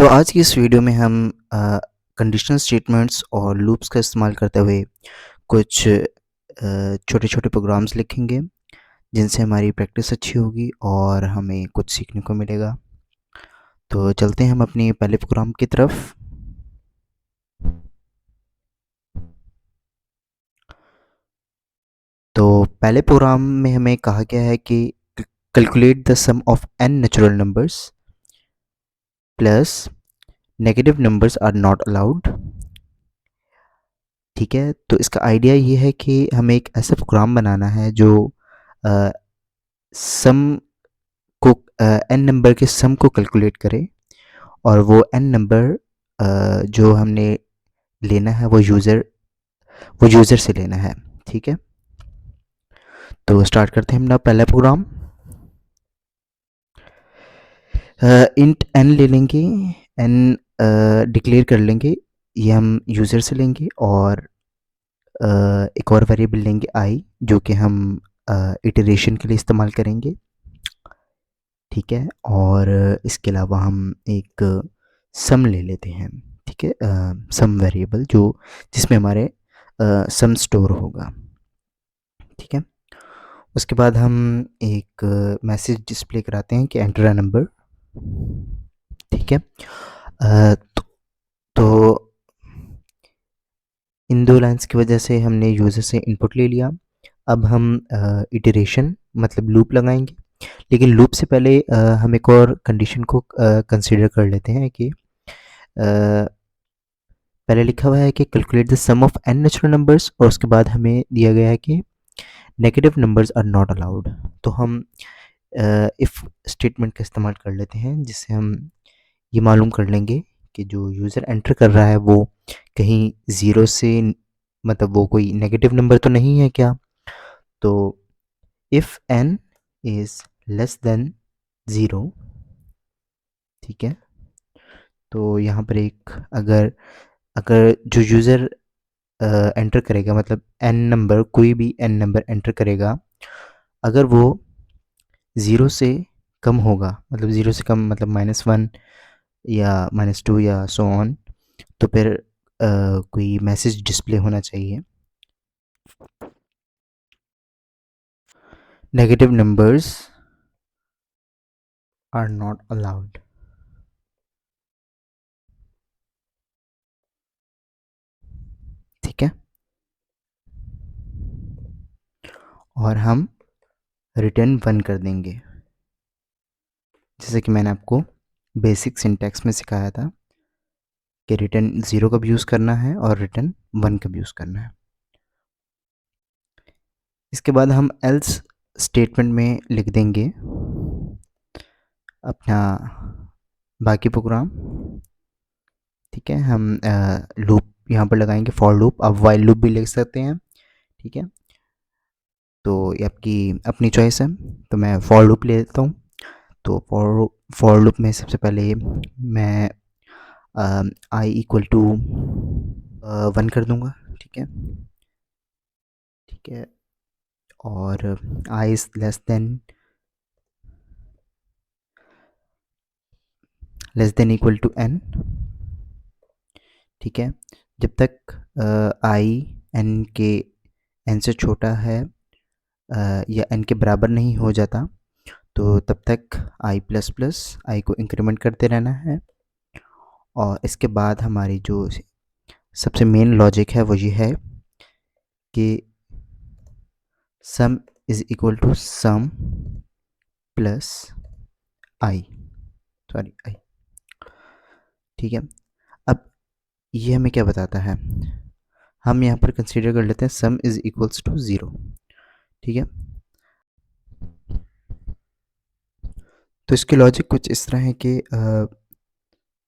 तो आज की इस वीडियो में हम कंडीशनल स्टेटमेंट्स और लूप्स का इस्तेमाल करते हुए कुछ छोटे छोटे प्रोग्राम्स लिखेंगे जिनसे हमारी प्रैक्टिस अच्छी होगी और हमें कुछ सीखने को मिलेगा। तो चलते हैं हम अपनी पहले प्रोग्राम की तरफ। तो पहले प्रोग्राम में हमें कहा गया है कि calculate the sum of n natural numbers plus negative numbers are not allowed. ठीक है, तो इसका आइडिया ये है कि हमें एक ऐसा प्रोग्राम बनाना है जो सम को एन नंबर के सम को कैलकुलेट करे और वो एन नंबर जो हमने लेना है वो यूज़र से लेना है। ठीक है, तो स्टार्ट करते हैं अपना पहला प्रोग्राम। इंट एन ले लेंगे, एन डिक्लेयर कर लेंगे, ये हम यूज़र से लेंगे और एक और वेरिएबल लेंगे आई जो कि हम इटरेशन के लिए इस्तेमाल करेंगे। ठीक है, और इसके अलावा हम एक सम ले लेते हैं। ठीक है, सम वेरिएबल जिसमें हमारे सम स्टोर होगा। ठीक है, उसके बाद हम एक मैसेज डिस्प्ले कराते हैं कि एंटर अ नंबर। ठीक है, तो इन दो लाइंस की वजह से हमने यूज़र से इनपुट ले लिया। अब हम इटरेशन मतलब लूप लगाएंगे, लेकिन लूप से पहले हम एक और कंडीशन को कंसीडर कर लेते हैं कि पहले लिखा हुआ है कि calculate the sum of n natural numbers और उसके बाद हमें दिया गया है कि negative numbers are not allowed. तो हम इफ़ स्टेटमेंट का इस्तेमाल कर लेते हैं जिससे हम ये मालूम कर लेंगे कि जो यूज़र एंटर कर रहा है वो कहीं ज़ीरो से मतलब वो कोई नेगेटिव नंबर तो नहीं है क्या। तो if n is less than zero, ठीक है, तो यहाँ पर एक अगर अगर जो यूज़र एंटर करेगा मतलब एन नंबर कोई भी एन नंबर एंटर करेगा, अगर वो ज़ीरो से कम होगा मतलब ज़ीरो से कम मतलब -1 या -2 या सो ऑन, तो फिर कोई मैसेज डिस्प्ले होना चाहिए। Negative numbers are not allowed. ठीक है, और हम रिटर्न 1 कर देंगे जैसे कि मैंने आपको बेसिक सिंटैक्स में सिखाया था कि रिटर्न 0 का भी यूज़ करना है और रिटर्न 1 का भी यूज़ करना है। इसके बाद हम एल्स स्टेटमेंट में लिख देंगे अपना बाकी प्रोग्राम। ठीक है, हम लूप यहाँ पर लगाएंगे फॉर लूप, आप वाइल लूप भी लिख सकते हैं। ठीक है, तो ये आपकी अपनी चॉइस है, तो मैं फॉर लूप ले लेता हूँ। तो फॉर लूप में सबसे पहले मैं आई इक्वल टू 1 कर दूंगा। ठीक है, ठीक है, और i is less than equal to n. ठीक है, जब तक आई एन से छोटा है या एन के बराबर नहीं हो जाता, तो तब तक आई प्लस प्लस आई को इंक्रीमेंट करते रहना है। और इसके बाद हमारी जो सबसे मेन लॉजिक है वो ये है कि sum is equal to sum plus I, sorry I. ठीक है, अब ये हमें क्या बताता है, हम यहाँ पर कंसीडर कर लेते हैं sum is equals to zero. ठीक है, तो इसकी लॉजिक कुछ इस तरह है कि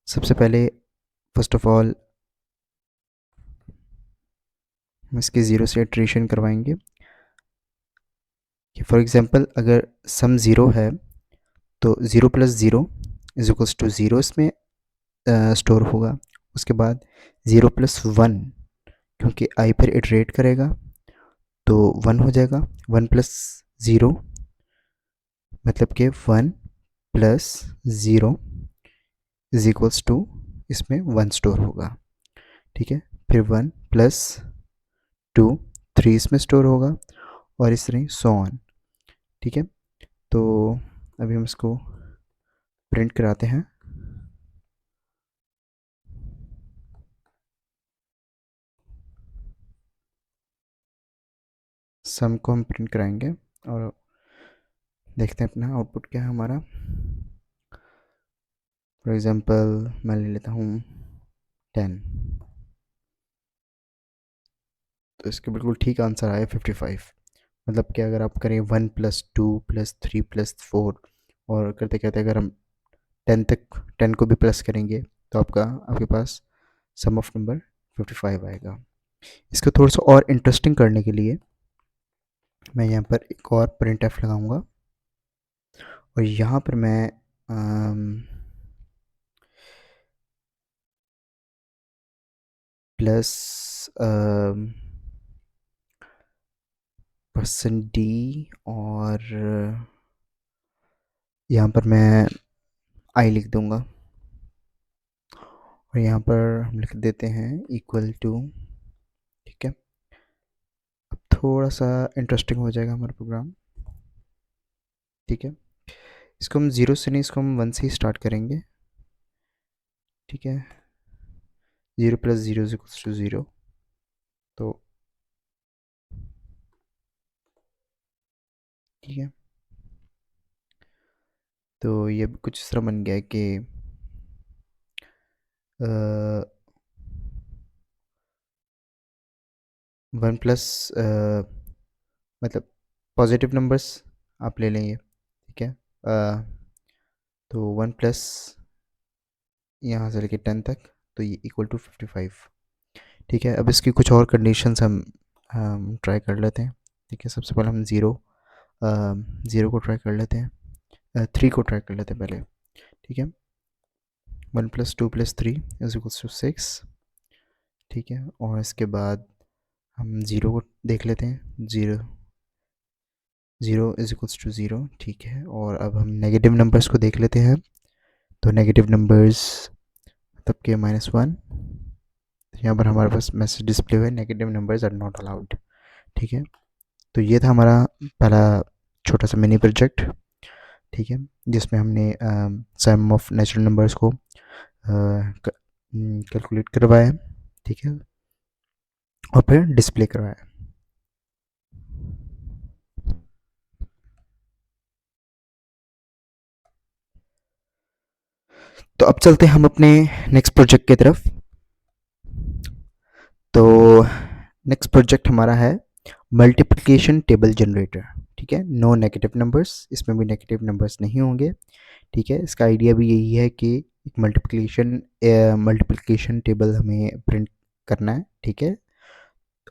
सबसे पहले फर्स्ट ऑफ ऑल हम इसके ज़ीरो से इटरेशन करवाएंगे कि फॉर एग्जांपल अगर सम ज़ीरो है तो zero plus zero is equals to zero इसमें स्टोर होगा। उसके बाद ज़ीरो प्लस वन, क्योंकि आई पर इटरेट करेगा तो वन हो जाएगा। वन प्लस ज़ीरो मतलब कि one plus zero is equals to, इसमें 1 स्टोर होगा, ठीक है। फिर 1 प्लस 2, 3 इसमें स्टोर होगा, और इस तरह सो ऑन, ठीक है। तो अभी हम इसको प्रिंट कराते हैं। सम को हम प्रिंट कराएंगे और देखते हैं अपना आउटपुट क्या है हमारा। फॉर एग्ज़ाम्पल मैं ले लेता हूँ 10, तो इसके बिल्कुल ठीक आंसर आया 55। मतलब कि अगर आप करें 1 प्लस 2 प्लस 3 प्लस 4 और करते करते अगर हम 10 को भी प्लस करेंगे तो आपके पास सम ऑफ नंबर 55 आएगा। इसको थोड़ा सा और इंटरेस्टिंग करने के लिए मैं यहाँ पर एक और प्रिंट एफ लगाऊंगा, और यहाँ पर मैं प्लस परसेंट डी, और यहाँ पर मैं आई लिख दूंगा, और यहाँ पर हम लिख देते हैं इक्वल टू, ठीक है। अब थोड़ा सा इंटरेस्टिंग हो जाएगा हमारा प्रोग्राम, ठीक है। इसको हम ज़ीरो से नहीं, इसको हम 1 से ही स्टार्ट करेंगे, ठीक है। 0 प्लस 0 इज इक्वल्स टू 0, तो ठीक है। तो ये कुछ इस तरह बन गया है कि 1 प्लस मतलब पॉजिटिव नंबर्स आप ले लेंगे, ठीक है। तो 1 प्लस यहाँ से लेके 10 तक, तो ये इक्वल टू 55, ठीक है। अब इसकी कुछ और कंडीशंस हम ट्राई कर लेते हैं, ठीक है। सबसे पहले हम ज़ीरो को ट्राई कर लेते हैं, 3 को ट्राई कर लेते हैं पहले, ठीक है। 1 plus 2 plus 3 is equals to 6, ठीक है। और इसके बाद हम ज़ीरो को देख लेते हैं, zero zero is equals to zero, ठीक है। और अब हम नेगेटिव नंबर्स को देख लेते हैं, तो नेगेटिव नंबर्स तब के -1, यहाँ पर हमारे पास मैसेज डिस्प्ले हुआ है, negative numbers are not allowed, ठीक है। तो ये था हमारा पहला छोटा सा मिनी प्रोजेक्ट, ठीक है, जिसमें हमने सम ऑफ नेचुरल नंबर्स को कैलकुलेट करवाया, ठीक है, और फिर डिस्प्ले करवाया। तो अब चलते हैं हम अपने नेक्स्ट प्रोजेक्ट की तरफ। तो नेक्स्ट प्रोजेक्ट हमारा है मल्टीप्लिकेशन टेबल जनरेटर, ठीक है। नो नेगेटिव नंबर्स, इसमें भी नेगेटिव नंबर्स नहीं होंगे, ठीक है। इसका आइडिया भी यही है कि एक मल्टीप्लिकेशन टेबल हमें प्रिंट करना है, ठीक है।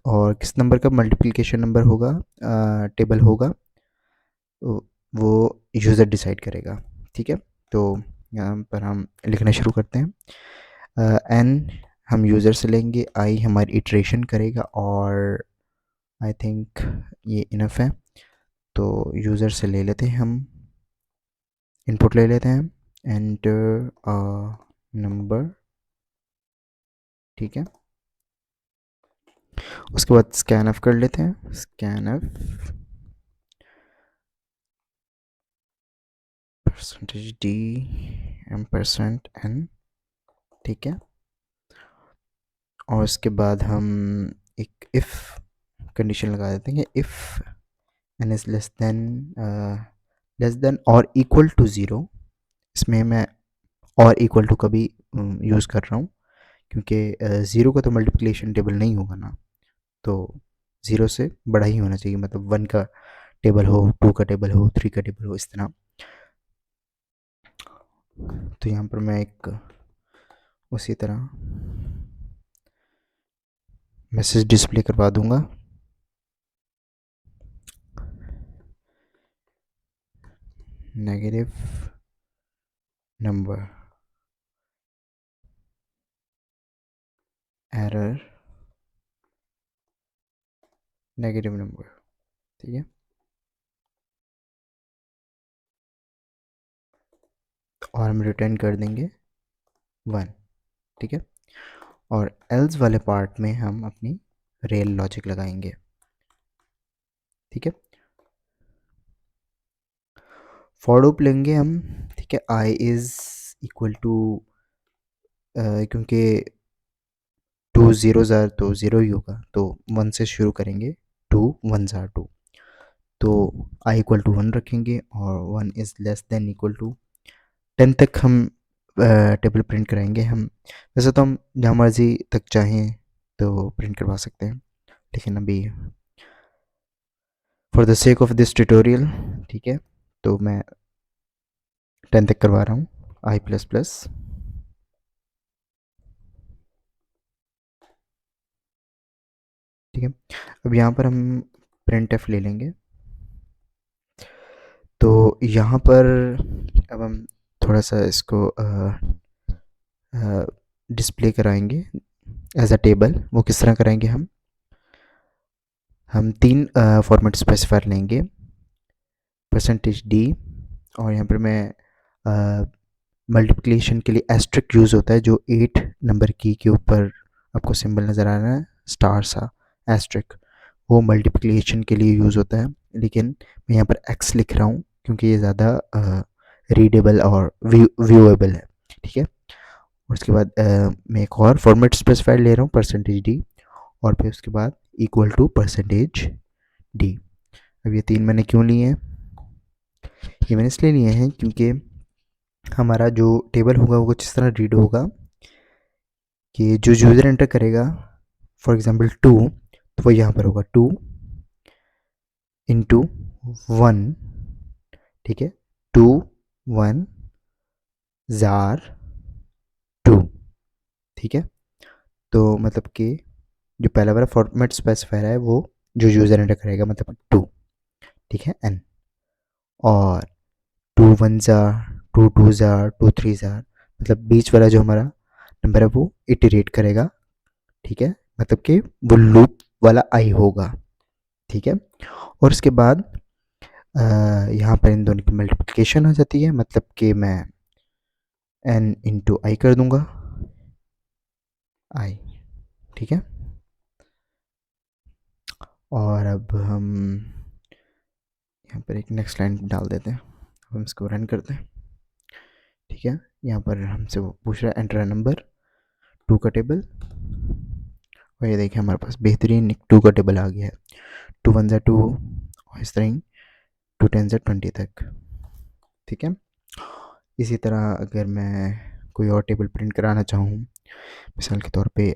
और किस नंबर का मल्टीप्लिकेशन नंबर होगा, टेबल होगा, वो यूज़र डिसाइड करेगा, ठीक है। तो यहाँ पर हम लिखना शुरू करते हैं। एन हम यूज़र से लेंगे, आई हमारी इटरेशन करेगा, और आई थिंक ये इनफ है। तो यूज़र से ले लेते हैं हम, इनपुट ले लेते हैं, एंटर नंबर, ठीक है। उसके बाद स्कैन ऑफ कर लेते हैं, स्कैन ऑफ परसेंटेज डी एम% एन, ठीक है। और उसके बाद हम एक इफ़ कंडीशन लगा देते हैं, if N is less than और इक्वल टू ज़ीरो। इसमें मैं और इक्वल टू का भी यूज़ कर रहा हूँ, क्योंकि ज़ीरो का तो मल्टीप्लिकेशन टेबल नहीं होगा ना, तो ज़ीरो से बड़ा ही होना चाहिए, मतलब 1 का टेबल हो, 2 का टेबल हो, 3 का टेबल हो, इस तरह। तो यहाँ पर मैं एक उसी तरह मैसेज डिस्प्ले करवा दूंगा, negative number error negative number, ठीक है। और हम रिटर्न कर देंगे 1, ठीक है। और एल्स वाले पार्ट में हम अपनी रियल लॉजिक लगाएंगे, ठीक है। फॉर लूप लेंगे हम, ठीक है। आई इज़ इक्वल टू, क्योंकि 2 ज़ीरोज़ आर तो ज़ीरो ही होगा, तो 1 से शुरू करेंगे। 2 1s आर 2, तो आई इक्वल टू 1 रखेंगे और 1 is less than equal to 10 तक हम टेबल प्रिंट कराएंगे। हम वैसे तो हम जहाँ मर्ज़ी तक चाहें तो प्रिंट करवा सकते हैं, लेकिन अभी for the sake of this tutorial, ठीक है, तो मैं 10 तक करवा रहा हूँ, आई प्लस प्लस, ठीक है। अब यहाँ पर हम प्रिंट एफ ले लेंगे, तो यहाँ पर अब हम थोड़ा सा इसको डिस्प्ले कराएंगे एज अ टेबल। वो किस तरह कराएंगे? हम 3 फॉर्मेट स्पेसिफायर लेंगे, परसेंटेज डी, और यहाँ पर मैं मल्टीप्लिकेशन के लिए एस्ट्रिक यूज़ होता है, जो 8 नंबर की के ऊपर आपको सिंबल नज़र आ रहा है, स्टार सा एस्ट्रिक, वो मल्टीप्लिकेशन के लिए यूज़ होता है। लेकिन मैं यहाँ पर एक्स लिख रहा हूँ क्योंकि ये ज़्यादा रीडेबल और व्यूएबल है, ठीक है। और उसके बाद मैं एक और फॉर्मेट स्पेसिफायर ले रहा हूँ, परसेंटेज डी, और फिर उसके बाद इक्वल टू परसेंटेज डी। अब ये 3 मैंने क्यों लिए हैं? ये मैंने इसलिए लिए हैं क्योंकि हमारा जो टेबल होगा वो कुछ इस तरह रीड होगा कि जो यूज़र एंटर करेगा, फॉर एग्जांपल 2, तो वो यहाँ पर होगा 2 इंटू 1, ठीक है। 2 1 जार 2, ठीक है। तो मतलब कि जो पहला वाला फॉर्मेट स्पेसिफायर है वो जो यूज़र एंटर करेगा, मतलब 2, ठीक है, एन। और 2 1 जार, 2 2 जार, 2 3 जार, मतलब बीच वाला जो हमारा नंबर है वो इटरेट करेगा, ठीक है, मतलब कि वो लूप वाला आई होगा, ठीक है। और उसके बाद यहाँ पर इन दोनों की मल्टीप्लिकेशन हो जाती है, मतलब कि मैं n इंटू आई कर दूंगा, आई, ठीक है। और अब हम यहाँ पर एक नेक्स्ट लाइन डाल देते हैं, हम इसको रन करते हैं, ठीक है। यहाँ पर हमसे वो पूछ रहा है एंटर नंबर 2 का टेबल, और ये देखिए हमारे पास बेहतरीन 2 का टेबल आ गया है। 2 1 ज़ा 2, और इस तरह 2 10 ज़ा 20 तक, ठीक है। इसी तरह अगर मैं कोई और टेबल प्रिंट कराना चाहूँ, मिसाल के तौर पे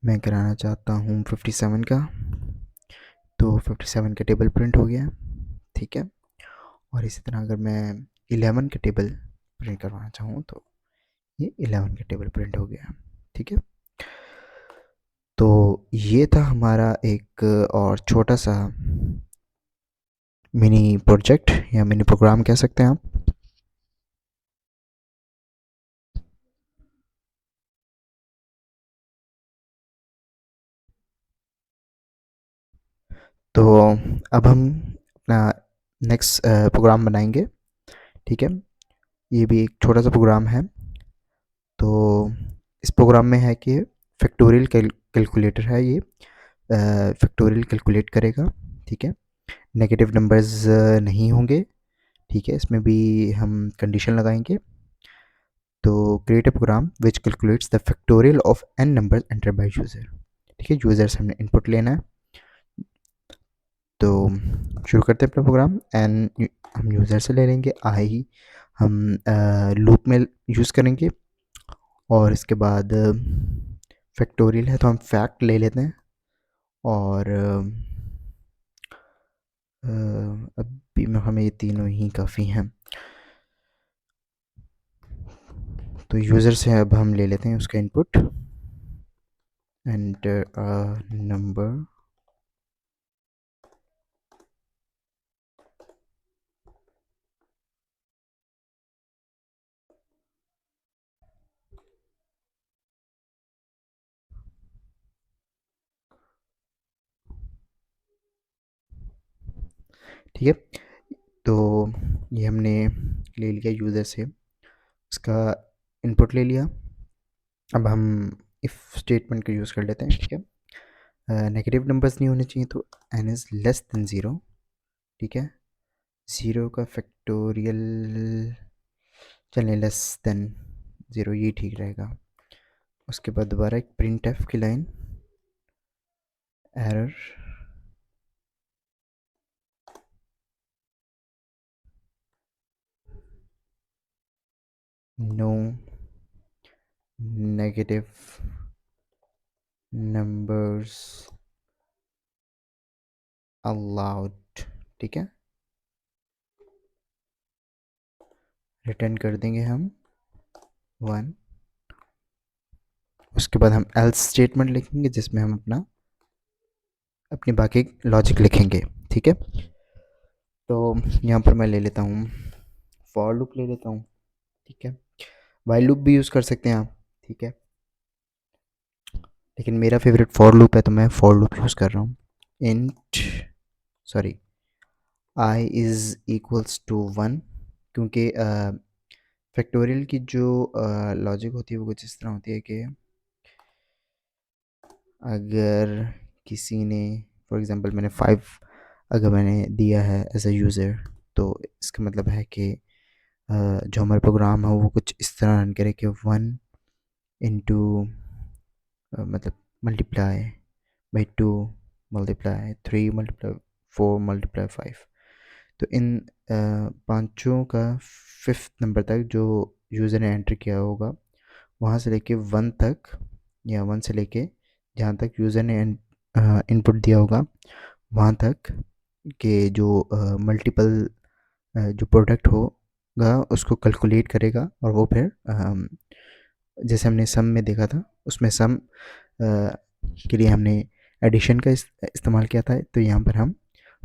मैं कराना चाहता हूँ 57 का, तो 57 का टेबल प्रिंट हो गया, ठीक है। और इसी तरह अगर मैं 11 का टेबल प्रिंट करवाना चाहूँ तो ये 11 का टेबल प्रिंट हो गया, ठीक है। तो ये था हमारा एक और छोटा सा मिनी प्रोजेक्ट या मिनी प्रोग्राम कह सकते हैं आप। तो अब हम अपना नेक्स्ट प्रोग्राम बनाएंगे, ठीक है। ये भी एक छोटा सा प्रोग्राम है। तो इस प्रोग्राम में है कि फैक्टोरियल कैलकुलेटर है ये, फैक्टोरियल कैलकुलेट करेगा, ठीक है। नेगेटिव नंबर्स नहीं होंगे, ठीक है। इसमें भी हम कंडीशन लगाएंगे। तो create a program which calculates the factorial of N number enter by user, ठीक है। यूज़र से हमने इनपुट लेना है, तो शुरू करते हैं अपना प्रोग्राम। एन हम यूज़र से ले लेंगे, आई हम लूप में यूज़ करेंगे, और इसके बाद फैक्टोरियल है तो हम फैक्ट ले लेते हैं, और अभी में हमें ये तीनों ही काफ़ी हैं। तो यूज़र से अब हम ले लेते हैं उसका इनपुट, एंटर अ नंबर, ठीक है। तो ये हमने ले लिया यूज़र से, उसका इनपुट ले लिया। अब हम इफ़ स्टेटमेंट का यूज़ कर लेते हैं, ठीक है। नेगेटिव नंबर्स नहीं होने चाहिए, तो n is less than zero, ठीक है। ज़ीरो का फैक्टोरियल, चलिए लेस देन ज़ीरो, ये ठीक रहेगा। उसके बाद दोबारा एक प्रिंट एफ की line, error no negative numbers allowed, ठीक है। रिटर्न कर देंगे हम 1। उसके बाद हम एल्स स्टेटमेंट लिखेंगे जिसमें हम अपनी बाकी लॉजिक लिखेंगे, ठीक है। तो यहाँ पर मैं ले लेता हूँ फॉर लूप ले लेता हूँ, ठीक है। वाइल लूप भी यूज़ कर सकते हैं आप, ठीक है, लेकिन मेरा फेवरेट फॉर लूप है तो मैं फॉर लूप यूज़ कर रहा हूँ। Int sorry I is equals to 1, क्योंकि फैक्टोरियल की जो लॉजिक होती है वो कुछ इस तरह होती है कि अगर किसी ने फॉर एग्ज़ाम्पल मैंने 5 अगर मैंने दिया है एज अ यूज़र, तो इसका मतलब है कि जो हमारा प्रोग्राम है वो कुछ इस तरह रन करे कि 1 इंटू मतलब multiply by 2 multiply 3 multiply 4 multiply 5। तो इन पांचों का 5th नंबर तक जो यूज़र ने एंटर किया होगा वहाँ से लेके 1 तक, या 1 से लेके जहाँ तक यूज़र ने इनपुट दिया होगा वहाँ तक के जो मल्टीपल जो प्रोडक्ट होगा उसको कैलकुलेट करेगा, और वो फिर जैसे हमने सम में देखा था उसमें सम के लिए हमने एडिशन का इस्तेमाल किया था, तो यहाँ पर हम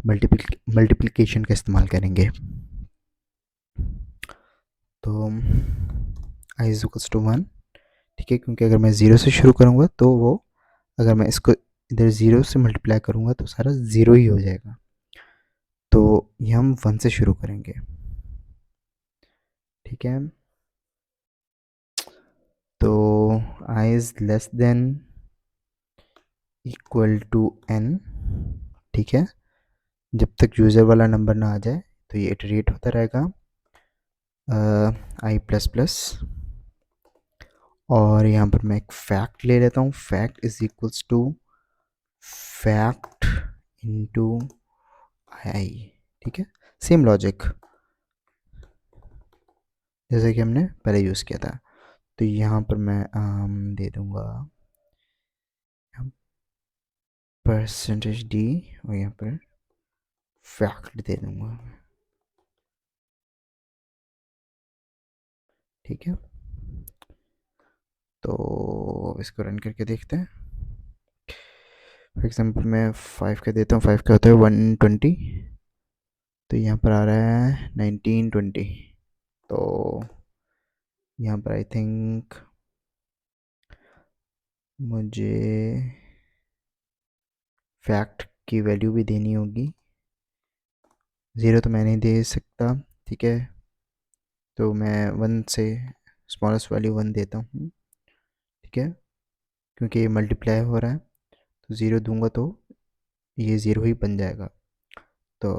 मल्टीप्लिकेशन का इस्तेमाल करेंगे। तो आई इज इक्वल्स टू 1, ठीक है, क्योंकि अगर मैं ज़ीरो से शुरू करूँगा तो वो, अगर मैं इसको इधर ज़ीरो से मल्टीप्लाई करूँगा तो सारा ज़ीरो ही हो जाएगा, तो ये हम 1 से शुरू करेंगे, ठीक है। तो i is less than equal to n, ठीक है। जब तक यूज़र वाला नंबर ना आ जाए तो ये इटरेट होता रहेगा आई प्लस प्लस, और यहाँ पर मैं एक फैक्ट ले लेता हूँ। Fact is equals to fact into I, ठीक है। सेम लॉजिक जैसे कि हमने पहले यूज़ किया था। तो यहाँ पर मैं दे दूँगा परसेंटेज डी, और यहाँ पर फैक्ट दे दूँगा, ठीक है। तो इसको रन करके देखते हैं। फॉर एग्जांपल मैं 5 का देता हूँ, 5 का होता है 120, तो यहाँ पर आ रहा है 1920। तो यहाँ पर आई थिंक मुझे फैक्ट की वैल्यू भी देनी होगी, ज़ीरो तो मैं नहीं दे सकता, ठीक है। तो मैं 1 से स्मॉलेस्ट वैल्यू 1 देता हूँ, ठीक है, क्योंकि ये मल्टीप्लाई हो रहा है, तो ज़ीरो दूंगा तो ये ज़ीरो ही बन जाएगा। तो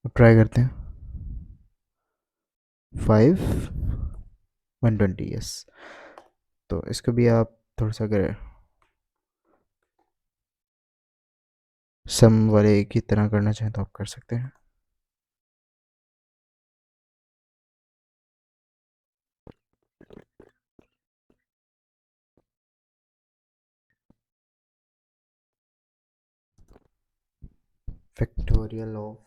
अब ट्राई करते हैं। 5 120, यस। तो इसको भी आप थोड़ा सा अगर सम वाले की तरह करना चाहें तो आप कर सकते हैं। फैक्टोरियल ऑफ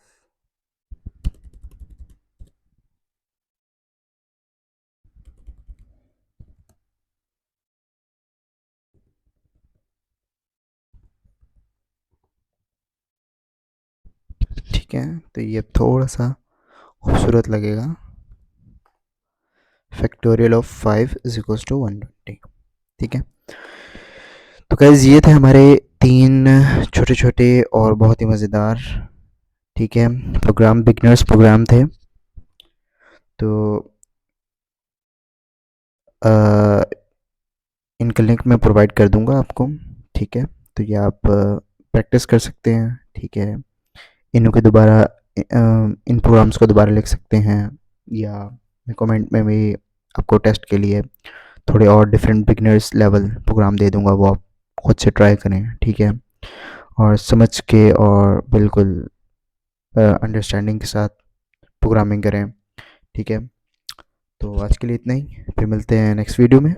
ठीक है, तो ये थोड़ा सा खूबसूरत लगेगा। Factorial of 5 is equals to 120, ठीक है। तो गाइस ये थे हमारे 3 छोटे छोटे और बहुत ही मज़ेदार, ठीक है, प्रोग्राम, बिगनर्स प्रोग्राम थे। तो अ, इनका लिंक मैं प्रोवाइड कर दूँगा आपको, ठीक है? तो ये आप प्रैक्टिस कर सकते हैं, ठीक है? इन्हीं को दोबारा इन प्रोग्राम्स को दोबारा लिख सकते हैं, या मैं कमेंट में भी आपको टेस्ट के लिए थोड़े और डिफरेंट बिगिनर्स लेवल प्रोग्राम दे दूँगा, वो आप खुद से ट्राई करें, ठीक है? और समझ के और बिल्कुल अंडरस्टैंडिंग के साथ प्रोग्रामिंग करें, ठीक है? तो आज के लिए इतना ही, फिर मिलते हैं नेक्स्ट वीडियो में।